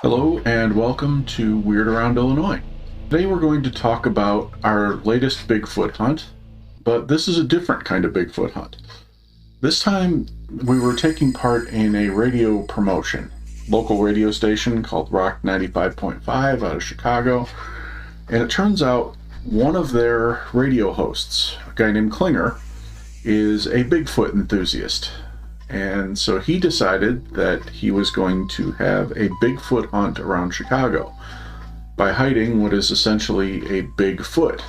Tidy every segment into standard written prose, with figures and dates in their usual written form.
Hello and welcome to Weird Around Illinois. Today we're going to talk about our latest Bigfoot hunt, but this is a different kind of Bigfoot hunt. This time we were taking part in a radio promotion, local radio station called Rock 95.5 out of Chicago, and it turns out one of their radio hosts, a guy named Klinger, is a Bigfoot enthusiast. And so he decided that he was going to have a Bigfoot hunt around Chicago by hiding what is essentially a Bigfoot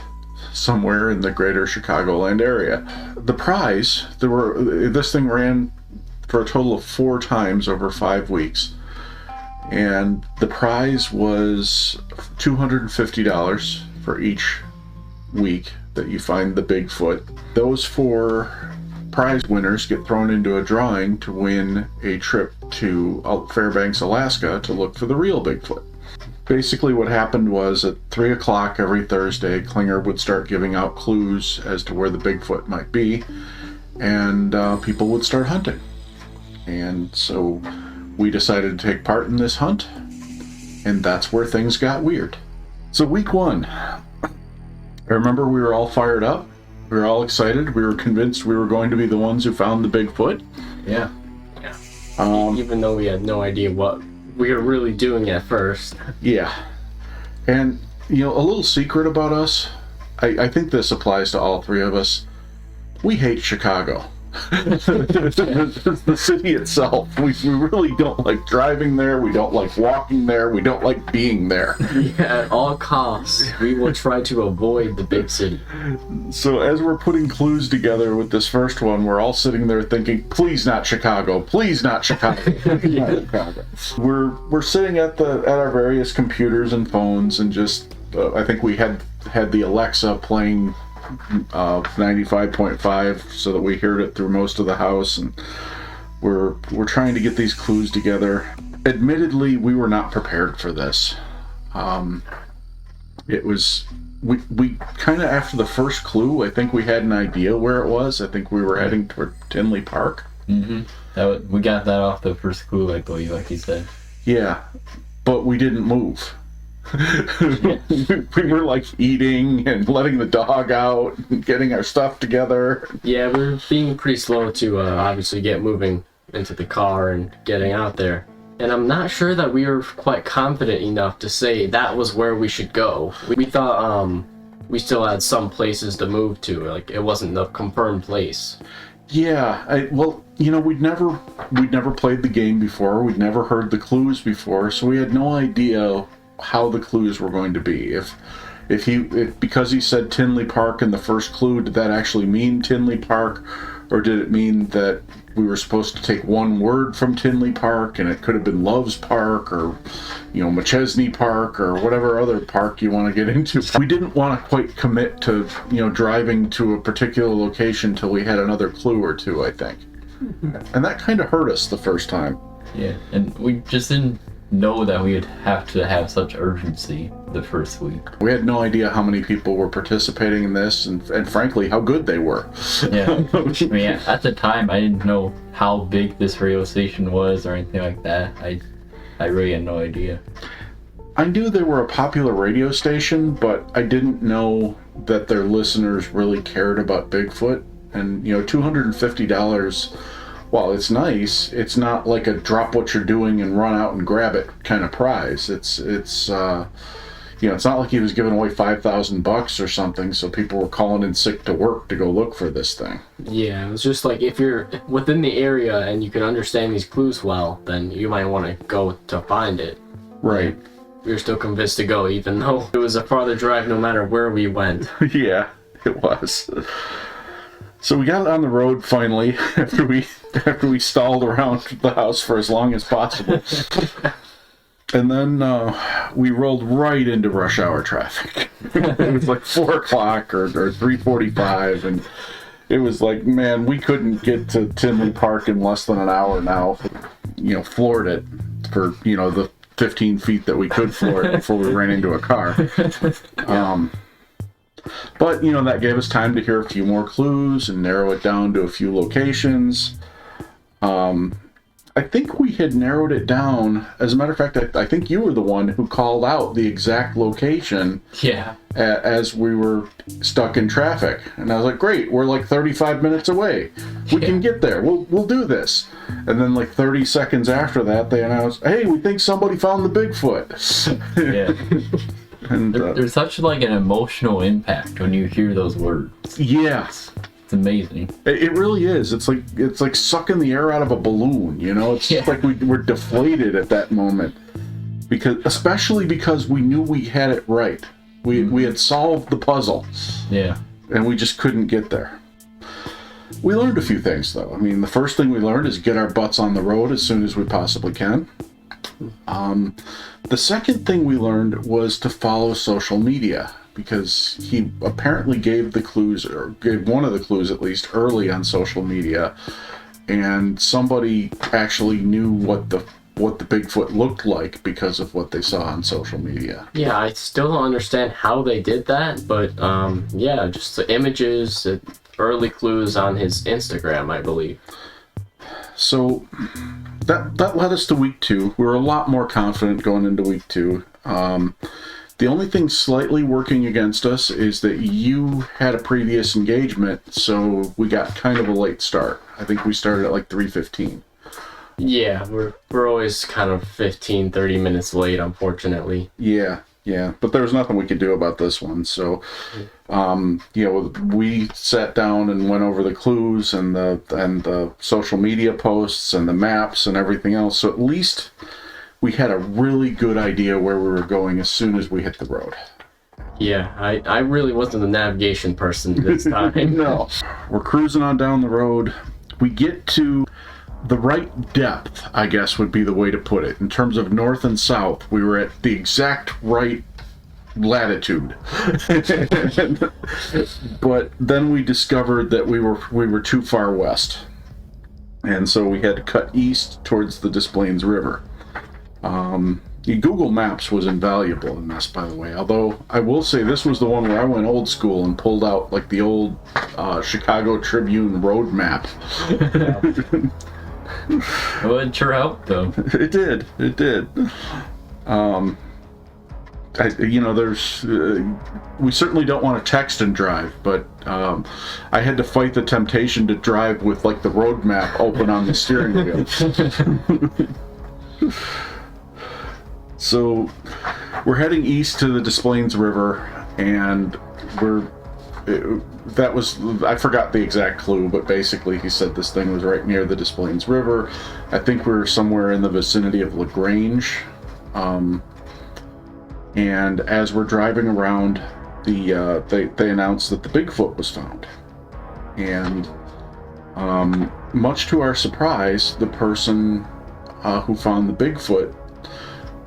somewhere in the greater Chicagoland area. The prize, this thing ran for a total of 4 times over 5 weeks. And the prize was $250 for each week that you find the Bigfoot. Those 4 prize winners get thrown into a drawing to win a trip to Fairbanks, Alaska to look for the real Bigfoot. Basically what happened was at 3 o'clock every Thursday, Klinger would start giving out clues as to where the Bigfoot might be, and people would start hunting. And so we decided to take part in this hunt, and that's where things got weird. So week 1, I remember we were all fired up. We were all excited. We were convinced we were going to be the ones who found the Bigfoot. Yeah. Even though we had no idea what we were really doing at first. Yeah. And, a little secret about us, I think this applies to all 3 of us. We hate Chicago. The city itself. We really don't like driving there. We don't like walking there. We don't like being there. Yeah, at all costs, we will try to avoid the big city. So as we're putting clues together with this first one, we're all sitting there thinking, please not Chicago, please not Chicago. Please not Chicago. We're sitting at our various computers and phones, and just I think we had the Alexa playing 95.5 so that we heard it through most of the house, and we're trying to get these clues together. Admittedly, we were not prepared for this. It was we kind of, after the first clue, I think we had an idea where it was. I think we were heading toward Tinley Park. Mm-hmm. We got that off the first clue, I believe, like you said. Yeah, but we didn't move. We were like eating and letting the dog out and getting our stuff together. Yeah, we were being pretty slow to obviously get moving into the car and getting out there. And I'm not sure that we were quite confident enough to say that was where we should go. We thought we still had some places to move to, like it wasn't the confirmed place. Yeah, we'd never played the game before. We'd never heard the clues before, so we had no idea how the clues were going to be. If because he said Tinley Park in the first clue, did that actually mean Tinley Park, or did it mean that we were supposed to take one word from Tinley Park and it could have been Love's Park, or McChesney Park, or whatever other park you want to get into. We didn't want to quite commit to driving to a particular location till we had another clue or two, I think. And that kind of hurt us the first time. Yeah, and we just didn't know that we would have to have such urgency the first week. We had no idea how many people were participating in this, and frankly, how good they were. Yeah, I mean, at the time, I didn't know how big this radio station was or anything like that. I really had no idea. I knew they were a popular radio station, but I didn't know that their listeners really cared about Bigfoot. And, $250, while it's nice, it's not like a drop what you're doing and run out and grab it kind of prize. It's not like he was giving away $5,000 or something, so people were calling in sick to work to go look for this thing. Yeah, it was just like, if you're within the area and you can understand these clues well, then you might want to go to find it. Right. We were still convinced to go, even though it was a farther drive no matter where we went. Yeah, it was. So we got on the road finally after we stalled around the house for as long as possible. And then we rolled right into rush hour traffic. It was like 4 o'clock or 3:45, and it was like, man, we couldn't get to Tinley Park in less than an hour now. Floored it for, the 15 feet that we could floor it before we ran into a car. But, that gave us time to hear a few more clues and narrow it down to a few locations. I think we had narrowed it down. As a matter of fact, I think you were the one who called out the exact location Yeah. as we were stuck in traffic. And I was like, great, we're like 35 minutes away. We can get there. We'll do this. And then like 30 seconds after that, they announced, hey, we think somebody found the Bigfoot. Yeah. And There's such like an emotional impact when you hear those words. yeah. It's amazing. It really is. It's like sucking the air out of a balloon, you know? It's just like we're deflated at that moment. Especially because we knew we had it right. We had solved the puzzle. Yeah. And we just couldn't get there. We learned a few things, though. I mean, the first thing we learned is get our butts on the road as soon as we possibly can. The second thing we learned was to follow social media, because he apparently gave the clues, or gave one of the clues at least, early on social media, and somebody actually knew what the Bigfoot looked like because of what they saw on social media. Yeah, I still don't understand how they did that, but yeah, just the images, early clues on his Instagram, I believe. So that led us to week 2. We were a lot more confident going into week 2. The only thing slightly working against us is that you had a previous engagement, so we got kind of a late start. I think we started at like 3:15. Yeah, we're always kind of 15, 30 minutes late, unfortunately. Yeah, but there was nothing we could do about this one. So, we sat down and went over the clues and the social media posts and the maps and everything else. So at least we had a really good idea where we were going as soon as we hit the road. Yeah, I really wasn't a navigation person this time. No. We're cruising on down the road. We get to the right depth, I guess would be the way to put it. In terms of north and south, we were at the exact right latitude. But then we discovered that we were too far west. And so we had to cut east towards the Des Plaines River. Google Maps was invaluable in this, by the way. Although I will say this was the one where I went old school and pulled out like the old Chicago Tribune road map. Well, it sure helped though. It did. We certainly don't want to text and drive, but I had to fight the temptation to drive with like the road map open on the steering wheel. So we're heading east to the Des Plaines River, and I forgot the exact clue, but basically he said this thing was right near the Des Plaines River. I think we were somewhere in the vicinity of LaGrange. And as we're driving around, they announced that the Bigfoot was found. And much to our surprise, the person who found the Bigfoot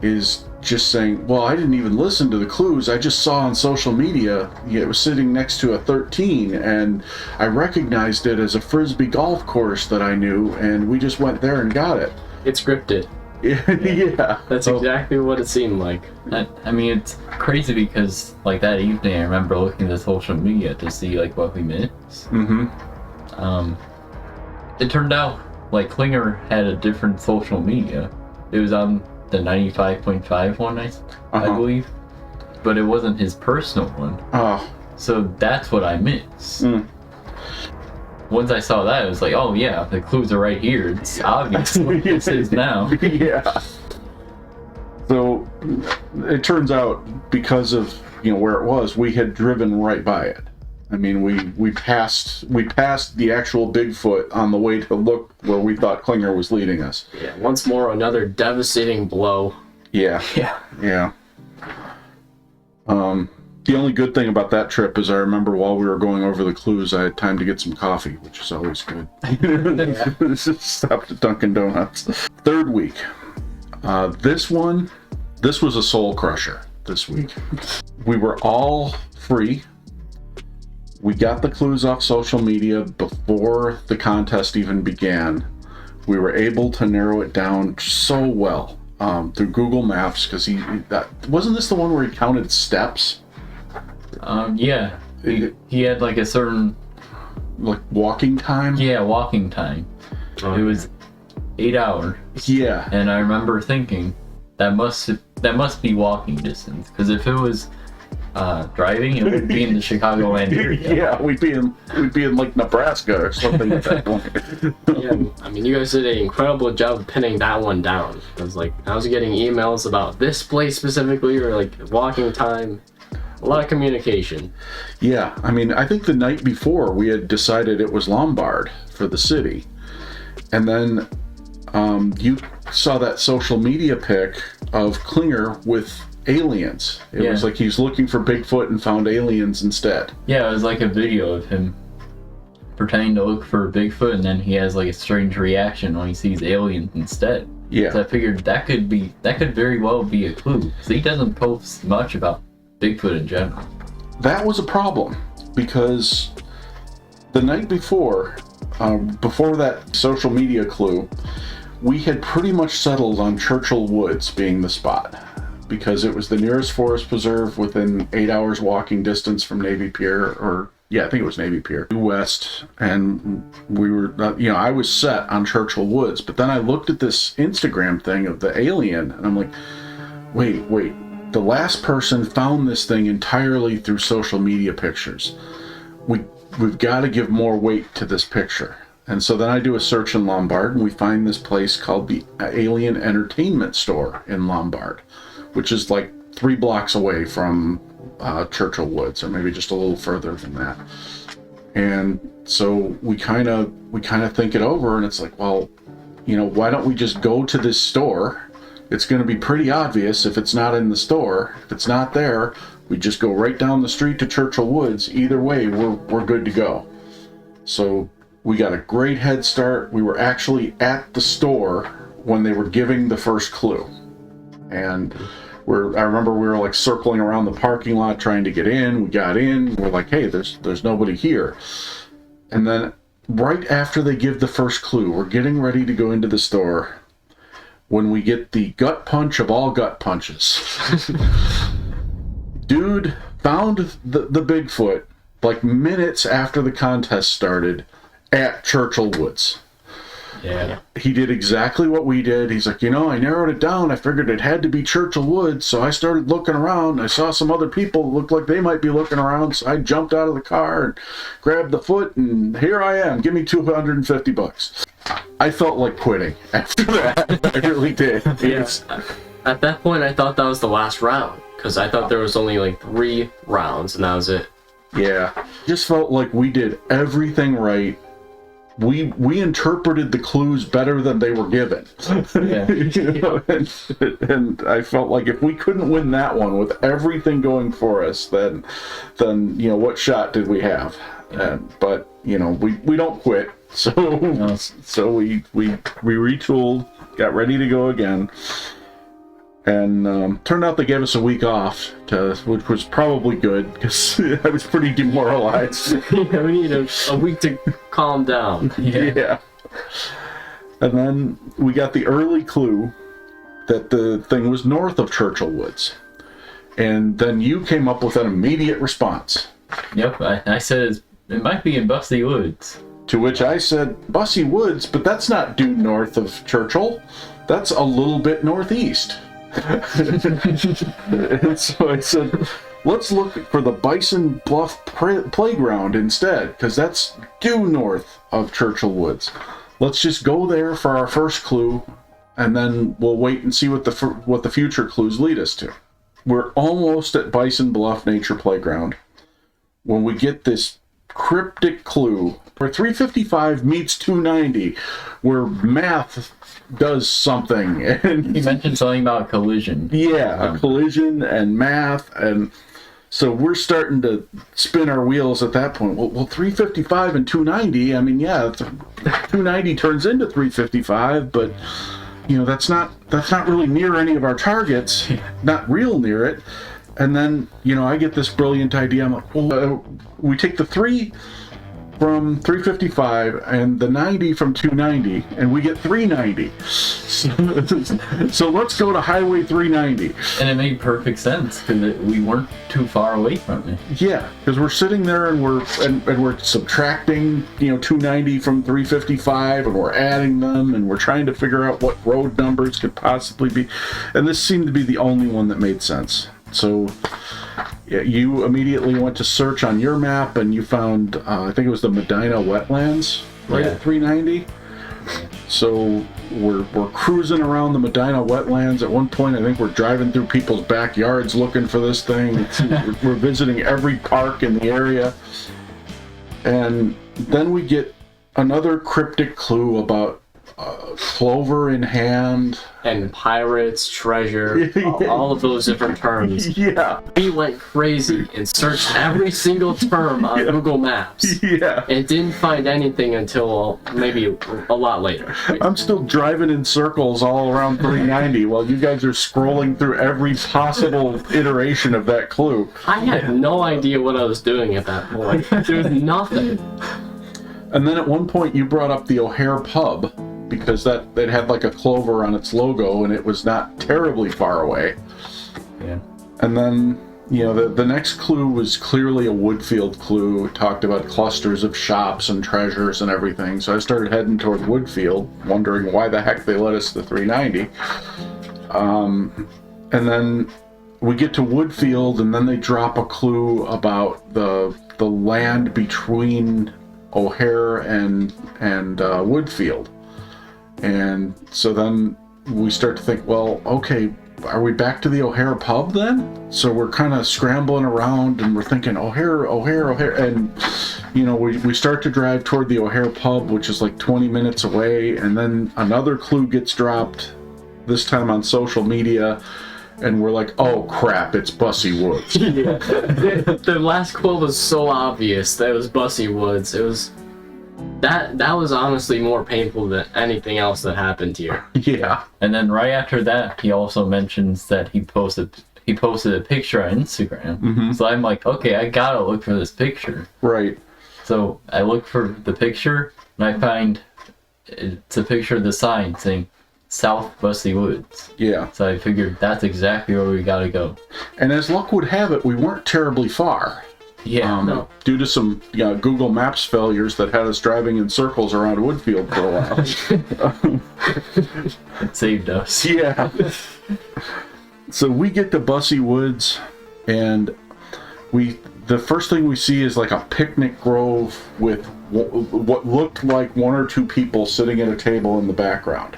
is just saying, well, I didn't even listen to the clues. I just saw on social media it was sitting next to a 13, and I recognized it as a Frisbee golf course that I knew, and we just went there and got it. It's scripted. Yeah. That's exactly what it seemed like. I mean, it's crazy because like that evening, I remember looking at social media to see like what we missed. Mm-hmm. It turned out like Klinger had a different social media. It was on the 95.5 one, I believe, but it wasn't his personal one. Oh. So that's what I missed. Once I saw that, I was like, oh yeah, the clues are right here. It's obvious what this is now. Yeah. So it turns out because of where it was, we had driven right by it. I mean, we passed the actual Bigfoot on the way to look where we thought Klinger was leading us. Yeah. Once more, another devastating blow. Yeah. The only good thing about that trip is I remember while we were going over the clues, I had time to get some coffee, which is always good. Stopped at Dunkin' Donuts. Third week. This was a soul crusher this week. We were all free. We got the clues off social media before the contest even began. We were able to narrow it down so well through Google Maps, because wasn't this the one where he counted steps? Yeah. He had like a certain like walking time. Yeah, walking time. It was 8 hours. Yeah. And I remember thinking that must be walking distance, because if it was driving, it would be in the Chicagoland area. Yeah, we'd be in like Nebraska or something at that point. Yeah, I mean, you guys did an incredible job of pinning that one down. I was getting emails about this place specifically, or like walking time. A lot of communication. Yeah, I mean, I think the night before we had decided it was Lombard for the city, and then you saw that social media pic of Klinger with aliens. It was like he's looking for Bigfoot and found aliens instead. Yeah, it was like a video of him pretending to look for Bigfoot, and then he has like a strange reaction when he sees aliens instead. Yeah. So I figured that could very well be a clue, because he doesn't post much about Bigfoot in general. That was a problem, because the night before that social media clue, we had pretty much settled on Churchill Woods being the spot, because it was the nearest forest preserve within 8 hours walking distance from Navy Pier, or yeah, I think it was Navy Pier, due west, and we were, I was set on Churchill Woods, but then I looked at this Instagram thing of the alien, and I'm like, wait, the last person found this thing entirely through social media pictures. We've got to give more weight to this picture. And so then I do a search in Lombard, and we find this place called the Alien Entertainment Store in Lombard, which is like 3 blocks away from Churchill Woods, or maybe just a little further than that. And so we kind of think it over, and it's like, well, why don't we just go to this store? It's going to be pretty obvious if it's not in the store. If it's not there, we just go right down the street to Churchill Woods. Either way, we're good to go. So we got a great head start. We were actually at the store when they were giving the first clue. And I remember we were like circling around the parking lot trying to get in. We got in. We're like, hey, there's nobody here. And then right after they give the first clue, we're getting ready to go into the store when we get the gut punch of all gut punches. Dude found the Bigfoot like minutes after the contest started at Churchill Woods. Yeah. He did exactly what we did. He's like, I narrowed it down. I figured it had to be Churchill Woods, so I started looking around. I saw some other people look like they might be looking around, so I jumped out of the car and grabbed the foot, and here I am. Give me $250. I felt like quitting after that. I really did. Yes. At that point, I thought that was the last round, because I thought there was only like 3 rounds, and that was it. Yeah. Just felt like we did everything right. We interpreted the clues better than they were given. Yeah. And I felt like if we couldn't win that one with everything going for us, then what shot did we have? But we don't quit. So we retooled, got ready to go again, and turned out they gave us a week off, which was probably good, because I was pretty demoralized. Yeah, we need a week to calm down. Yeah. And then we got the early clue that the thing was north of Churchill Woods, and then you came up with an immediate response. Yep, I said it might be in Bussy Woods. To which I said, Bussy Woods, but that's not due north of Churchill. That's a little bit northeast. And so I said, let's look for the Bison Bluff Playground instead, because that's due north of Churchill Woods. Let's just go there for our first clue, and then we'll wait and see what the future clues lead us to. We're almost at Bison Bluff Nature Playground when we get this cryptic clue where 355 meets 290, where math does something. And He mentioned something about collision. yeah, a collision and math, and so we're starting to spin our wheels at that point. Well, 355 and 290, I mean, yeah, 290 turns into 355, but that's not really near any of our targets, not real near it. And then, I get this brilliant idea. I'm like, well, we take the 3 from 355 and the 90 from 290, and we get 390. So let's go to Highway 390. And it made perfect sense because we weren't too far away from it. Yeah, because we're sitting there and we're subtracting 290 from 355, and we're adding them, and we're trying to figure out what road numbers could possibly be, and this seemed to be the only one that made sense. So yeah, you immediately went to search on your map, and you found, I think it was the Medina wetlands right at 390. So we're cruising around the Medina wetlands. At one point, I think we're driving through people's backyards looking for this thing. We're visiting every park in the area. And then we get another cryptic clue about clover in hand. And pirates, treasure, all of those different terms. Yeah. We went crazy and searched every single term on Google Maps. Yeah. And didn't find anything until maybe a lot later. I'm still driving in circles all around 390 while you guys are scrolling through every possible iteration of that clue. I had no idea what I was doing at that point. There was nothing. And then at one point you brought up the O'Hare pub, because it had like a clover on its logo, and it was not terribly far away. Yeah. And then, the next clue was clearly a Woodfield clue. It talked about clusters of shops and treasures and everything. So I started heading toward Woodfield, wondering why the heck they led us to 390. And then we get to Woodfield, and then they drop a clue about the land between O'Hare and Woodfield. And so then we start to think, well, okay, are we back to the O'Hare pub then? So we're kind of scrambling around, and we're thinking O'Hare. And, we start to drive toward the O'Hare pub, which is like 20 minutes away. And then another clue gets dropped, this time on social media. And we're like, oh crap, it's Bussy Woods. Yeah. The last quote was so obvious that it was Bussy Woods. It was... That was honestly more painful than anything else that happened here. Yeah. And then right after that, he also mentions that he posted a picture on Instagram. Mm-hmm. So I'm like, okay, I gotta look for this picture. Right. So I look for the picture, and I find it's a picture of the sign saying South Bussy Woods. Yeah. So I figured that's exactly where we gotta go. And as luck would have it, we weren't terribly far. Yeah. No. Due to some Google Maps failures that had us driving in circles around Woodfield for a while. It saved us. Yeah. So we get to Bussy Woods, and the first thing we see is like a picnic grove with what looked like one or two people sitting at a table in the background.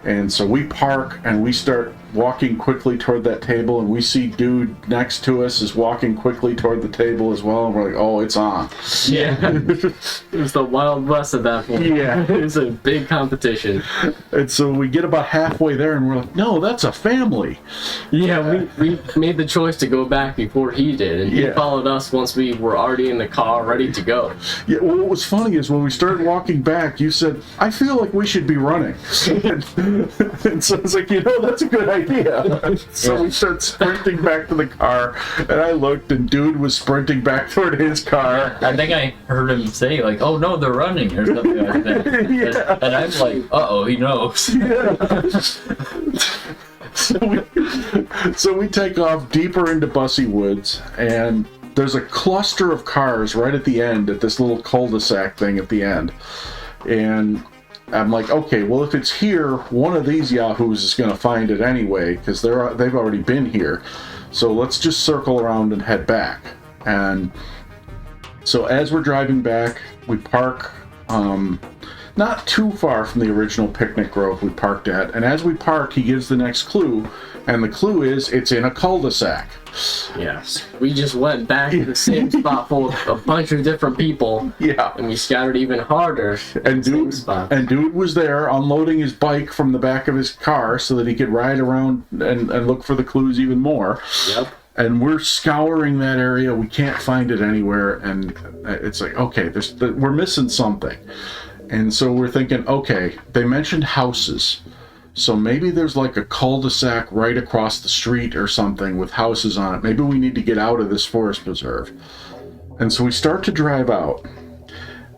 And so we park, and we start walking quickly toward that table, and we see dude next to us is walking quickly toward the table as well, and we're like, oh, it's on. Yeah. It was the Wild West at that point. Yeah. It was a big competition. And so we get about halfway there, and we're like, no, that's a family. Yeah, we made the choice to go back before he did, and he followed us once we were already in the car ready to go. Yeah, well, what was funny is when we started walking back, you said, I feel like we should be running. And so I was like, that's a good idea. So we start sprinting back to the car, and I looked, and dude was sprinting back toward his car. I think I heard him say, like, oh no, they're running, or something like that. Yeah. And I'm like, uh-oh, he knows. Yeah. So we take off deeper into Bussy Woods, and there's a cluster of cars right at the end, at this little cul-de-sac thing at the end. And I'm like, okay, well, if it's here, one of these yahoos is going to find it anyway, because they've already been here. So let's just circle around and head back. And so as we're driving back, we park not too far from the original picnic grove we parked at. And as we park, he gives the next clue, and the clue is it's in a cul-de-sac. Yes. We just went back to the same spot full of a bunch of different people. Yeah. And we scattered even harder. And dude was there unloading his bike from the back of his car so that he could ride around and look for the clues even more. Yep. And we're scouring that area. We can't find it anywhere. And it's like, okay, we're missing something. And so we're thinking, okay, they mentioned houses. So maybe there's like a cul-de-sac right across the street or something with houses on it. Maybe we need to get out of this forest preserve. And so we start to drive out.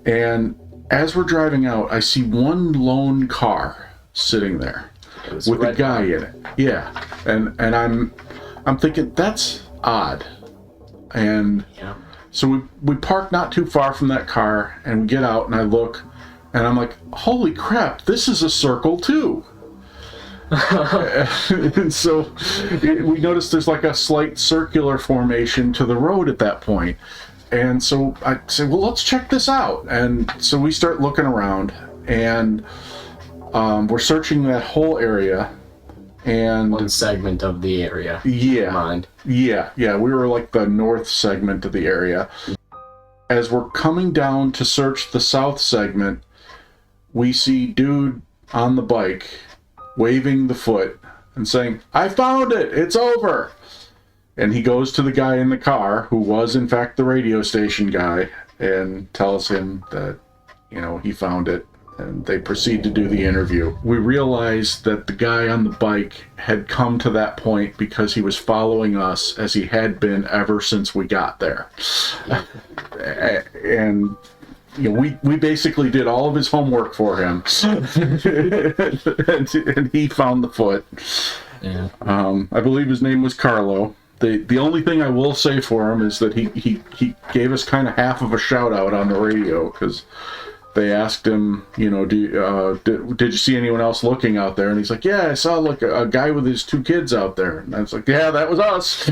And as we're driving out, I see one lone car sitting there with a guy in it. Yeah. And I'm thinking, that's odd. And so we park not too far from that car, and we get out, and I look, and I'm like, holy crap, this is a circle too. And so we notice there's like a slight circular formation to the road at that point. And so I say, well, let's check this out. And so we start looking around, and we're searching that whole area. And one segment of the area. Yeah. Yeah. We were like the north segment of the area. As we're coming down to search the south segment, we see dude on the bike waving the foot and saying, I found it! It's over! And he goes to the guy in the car, who was in fact the radio station guy, and tells him that, he found it. And they proceed to do the interview. We realized that the guy on the bike had come to that point because he was following us, as he had been ever since we got there. And we basically did all of his homework for him. And he found the foot. Yeah. I believe his name was Carlo. The only thing I will say for him is that he gave us kind of half of a shout out on the radio, because they asked him, did you see anyone else looking out there? And he's like, yeah, I saw like a guy with his 2 kids out there. And I was like, yeah, that was us.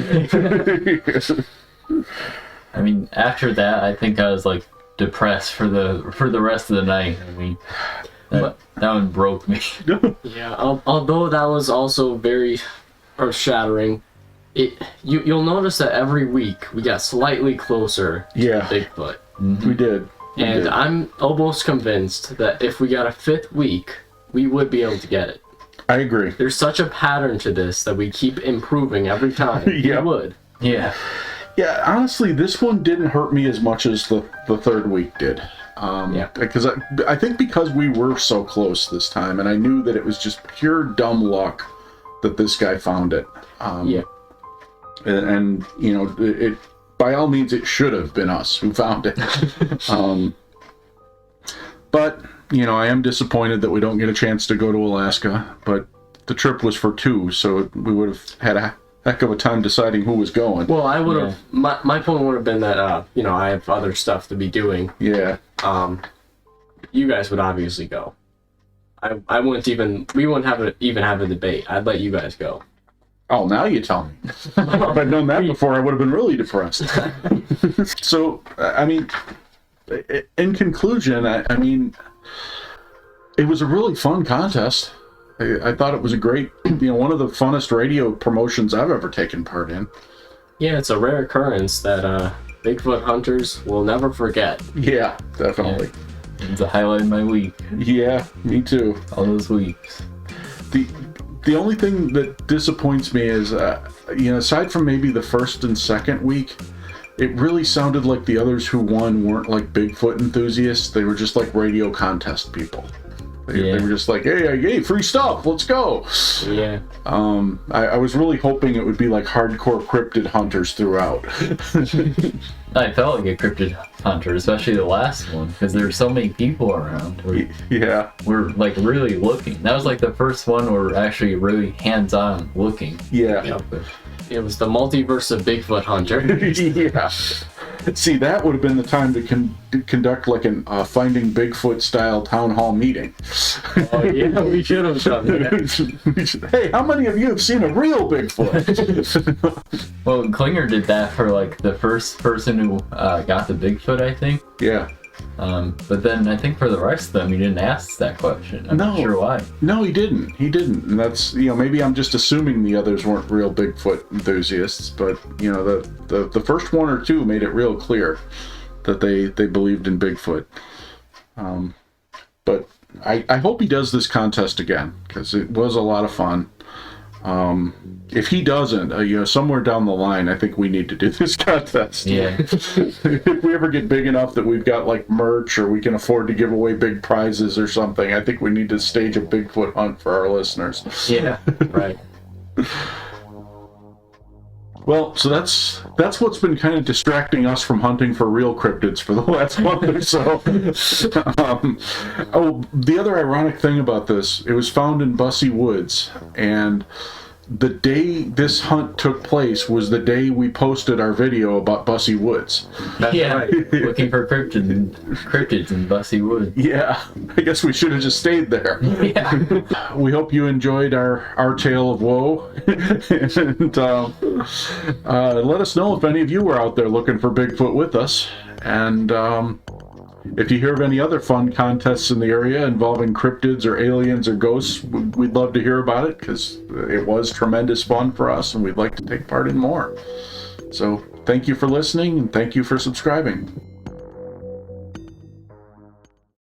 I mean, after that, I think I was like depressed for the rest of the night. I mean, that one broke me. Yeah, although that was also very earth-shattering, you'll notice that every week we got slightly closer to Bigfoot. Mm-hmm. We did. And I'm almost convinced that if we got a 5th week, we would be able to get it. I agree. There's such a pattern to this that we keep improving every time. Yeah. We would. Yeah. Yeah, honestly, this one didn't hurt me as much as the 3rd week did. Because I think because we were so close this time, and I knew that it was just pure dumb luck that this guy found it. And it by all means, it should have been us who found it. But, I am disappointed that we don't get a chance to go to Alaska, but the trip was for 2, so we would have had a heck of a time deciding who was going. Well, I would have, my point would have been that, I have other stuff to be doing. Yeah. You guys would obviously go. I wouldn't even, we wouldn't have a debate. I'd let you guys go. Oh, now you tell me. If I'd known that before, I would have been really depressed. So, I mean, in conclusion, I mean, it was a really fun contest. I thought it was a great, one of the funnest radio promotions I've ever taken part in. Yeah, it's a rare occurrence that Bigfoot hunters will never forget. Yeah, definitely. Yeah. It's a highlight of my week. Yeah, me too. All those weeks. The only thing that disappoints me is, aside from maybe the 1st and 2nd week, it really sounded like the others who won weren't like Bigfoot enthusiasts. They were just like radio contest people. They were just like, hey, free stuff, let's go. Yeah. I was really hoping it would be like hardcore cryptid hunters throughout. I felt like a cryptid hunter, especially the last one, because there were so many people around. We're like really looking. That was like the first one where we're actually really hands-on looking. Yeah. Yep. It was the multiverse of Bigfoot hunter. Yeah. See, that would have been the time to conduct like a Finding Bigfoot style town hall meeting. Oh yeah, we should have done that. Hey, how many of you have seen a real Bigfoot? Well, Klinger did that for like the first person who got the Bigfoot, I think. Yeah. But then I think for the rest of them, he didn't ask that question. I'm not sure why. No, he didn't. And that's, maybe I'm just assuming the others weren't real Bigfoot enthusiasts, but, the first 1 or 2 made it real clear that they believed in Bigfoot. But I hope he does this contest again, because it was a lot of fun. If he doesn't, somewhere down the line, I think we need to do this contest. Yeah. If we ever get big enough that we've got like merch or we can afford to give away big prizes or something, I think we need to stage a Bigfoot hunt for our listeners. Yeah, right. Well, so that's what's been kind of distracting us from hunting for real cryptids for the last month or so. The other ironic thing about this, it was found in Bussey Woods, and the day this hunt took place was the day we posted our video about Bussey Woods. That's right. Looking for cryptids in Bussey Woods. Yeah, I guess we should have just stayed there. Yeah. We hope you enjoyed our tale of woe. And let us know if any of you were out there looking for Bigfoot with us. And if you hear of any other fun contests in the area involving cryptids or aliens or ghosts, we'd love to hear about it, because it was tremendous fun for us and we'd like to take part in more. So thank you for listening and thank you for subscribing.